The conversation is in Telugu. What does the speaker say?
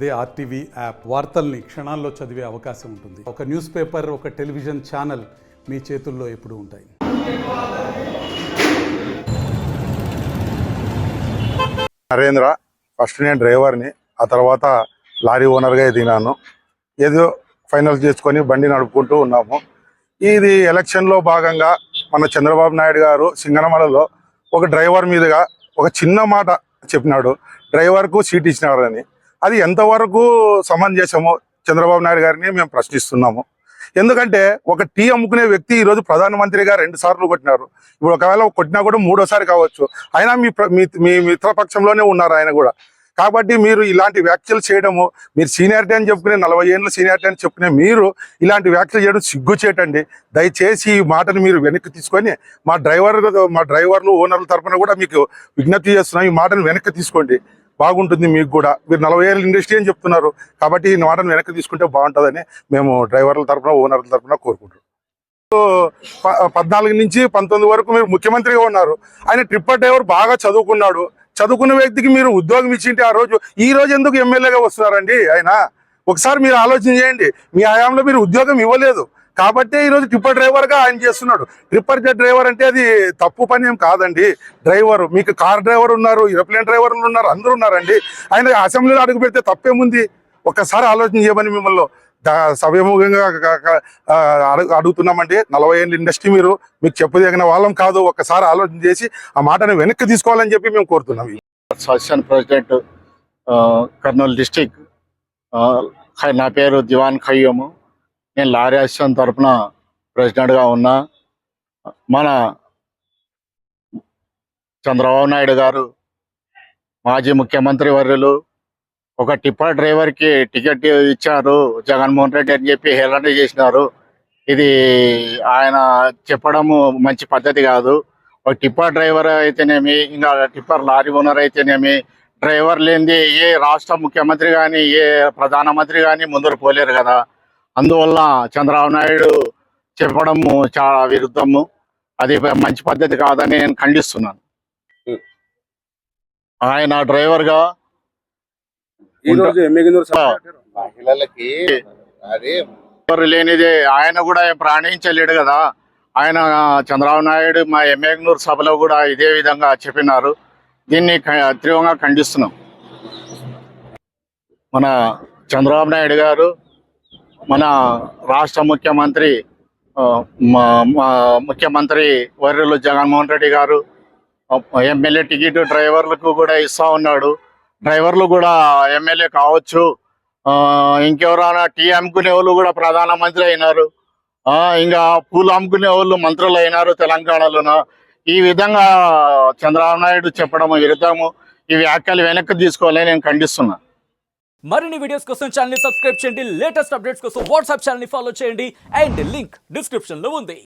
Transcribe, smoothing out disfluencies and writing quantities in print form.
అదే ఆర్టీవీ యాప్ వార్తల్ని క్షణాల్లో చదివే అవకాశం ఉంటుంది. ఒక న్యూస్ పేపర్, ఒక టెలివిజన్ ఛానల్ మీ చేతుల్లో ఎప్పుడూ ఉంటాయి. నరేంద్ర, ఫస్ట్ నేను డ్రైవర్ని, ఆ తర్వాత లారీ ఓనర్గా ఎదిగినాను. ఏదో ఫైనల్ చేసుకొని బండి నడుపుకుంటూ ఉన్నాము. ఇది ఎలక్షన్లో భాగంగా మన చంద్రబాబు నాయుడు గారు సింగనమలలో ఒక డ్రైవర్ మీదుగా ఒక చిన్న మాట చెప్పినాడు, డ్రైవర్కు సీట్ ఇచ్చినారని. అది ఎంతవరకు సమంజసమో చంద్రబాబు నాయుడు గారిని మేము ప్రశ్నిస్తున్నాము. ఎందుకంటే ఒక టీ అమ్ముకునే వ్యక్తి ఈరోజు ప్రధానమంత్రిగా 2 సార్లు కొట్టినారు. ఇప్పుడు ఒకవేళ కొట్టినా కూడా 3వసారి కావచ్చు. అయినా మీ మిత్రపక్షంలోనే ఉన్నారు ఆయన కూడా. కాబట్టి మీరు ఇలాంటి వ్యాఖ్యలు చేయడము, మీరు సీనియారిటీ అని చెప్పుకునే 40 ఏళ్ళ సీనియారిటీ అని చెప్పుకునే మీరు ఇలాంటి వ్యాఖ్యలు చేయడం సిగ్గుచేటండి. దయచేసి ఈ మాటను మీరు వెనక్కి తీసుకొని మా డ్రైవర్లు ఓనర్ల తరఫున కూడా మీకు విజ్ఞప్తి చేస్తున్నాం, ఈ మాటను వెనక్కి తీసుకోండి, బాగుంటుంది మీకు కూడా. మీరు 40 ఏళ్ళ ఇండస్ట్రీ అని చెప్తున్నారు కాబట్టి ఈ మాటను వెనక్కి తీసుకుంటే బాగుంటుందని మేము డ్రైవర్ల తరఫున ఓనర్ల తరఫున కోరుకుంటున్నాం. 14 నుంచి 19 వరకు మీరు ముఖ్యమంత్రిగా ఉన్నారు. ఆయన ట్రిప్పర్ డ్రైవర్ బాగా చదువుకున్నాడు. చదువుకున్న వ్యక్తికి మీరు ఉద్యోగం ఇచ్చింటే ఈ రోజు ఎందుకు ఎమ్మెల్యేగా వస్తున్నారండి ఆయన? ఒకసారి మీరు ఆలోచన చేయండి. మీ హయాంలో మీరు ఉద్యోగం ఇవ్వలేదు కాబట్టే ఈరోజు ట్రిప్పర్ డ్రైవర్గా ఆయన చేస్తున్నాడు. ట్రిప్పర్ డ్రైవర్ అంటే అది తప్పు పని ఏం కాదండి. డ్రైవరు మీకు కార్ డ్రైవర్ ఉన్నారు, ఏరోప్లేన్ డ్రైవర్లు ఉన్నారు, అందరూ ఉన్నారండి. ఆయన అసెంబ్లీలో అడుగు పెడితే తప్పేముంది? ఒక్కసారి ఆలోచన చేయమని మిమ్మల్ని సవ్యముఖంగా అడుగుతున్నామండి. 40 ఏళ్ళ ఇండస్ట్రీ మీకు చెప్పదగిన వాళ్ళం కాదు. ఒక్కసారి ఆలోచన చేసి ఆ మాటను వెనక్కి తీసుకోవాలని చెప్పి మేము కోరుతున్నాం. Association president Kurnool district. నా పేరు దివాన్ ఖయ్యము. నేను లారీ అసోసియేషన్ తరఫున ప్రెసిడెంట్గా ఉన్నా. మన చంద్రబాబు నాయుడు గారు మాజీ ముఖ్యమంత్రి వర్యులు ఒక టిప్పర్ డ్రైవర్కి టికెట్ ఇచ్చారు జగన్మోహన్ రెడ్డి అని చెప్పి హేళన చేసినారు. ఇది ఆయన చెప్పడము మంచి పద్ధతి కాదు. ఒక టిప్పర్ డ్రైవర్ అయితేనేమి, ఇంకా టిప్పర్ లారీ ఓనర్ అయితేనేమి, డ్రైవర్ లేనిది ఏ రాష్ట్ర ముఖ్యమంత్రి కానీ ఏ ప్రధానమంత్రి కానీ ముందరు పోలేరు కదా. అందువల్ల చంద్రబాబు నాయుడు చెప్పడము చాలా విరుద్ధము. అది మంచి పద్ధతి కాదని నేను ఖండిస్తున్నాను. ఆయన డ్రైవర్గా మహిళలకి ఎవరు లేనిదే ఆయన కూడా ప్రాణించలేడు కదా. ఆయన చంద్రబాబు నాయుడు మా ఎమ్మెగనూరు సభలో కూడా ఇదే విధంగా చెప్పినారు. దీన్ని తీవ్రంగా ఖండిస్తున్నాం. మన చంద్రబాబు నాయుడు గారు మన రాష్ట్ర ముఖ్యమంత్రి ముఖ్యమంత్రి వర్యులు జగన్మోహన్ రెడ్డి గారు ఎమ్మెల్యే టికెట్ డ్రైవర్లకు కూడా ఇస్తా ఉన్నాడు. డ్రైవర్లు కూడా ఎమ్మెల్యే కావచ్చు. ఇంకెవరైనా టీ అమ్ముకునే వాళ్ళు కూడా ప్రధానమంత్రి అయినారు. ఇంకా పూలు అమ్ముకునే వాళ్ళు మంత్రులు అయినారు తెలంగాణలోన. ఈ విధంగా చంద్రబాబు నాయుడు చెప్పడం విరుద్ధము. ఈ వ్యాఖ్యలు వెనక్కి తీసుకోవాలని నేను ఖండిస్తున్నా. మరిన్ని వీడియోస్ కోసం ఛానల్ ని సబ్స్క్రైబ్ చేయండి. లేటెస్ట్ అప్డేట్స్ కోసం వాట్సాప్ ఛానల్ ని ఫాలో చేయండి. అండ్ లింక్ డిస్క్రిప్షన్ లో ఉంది.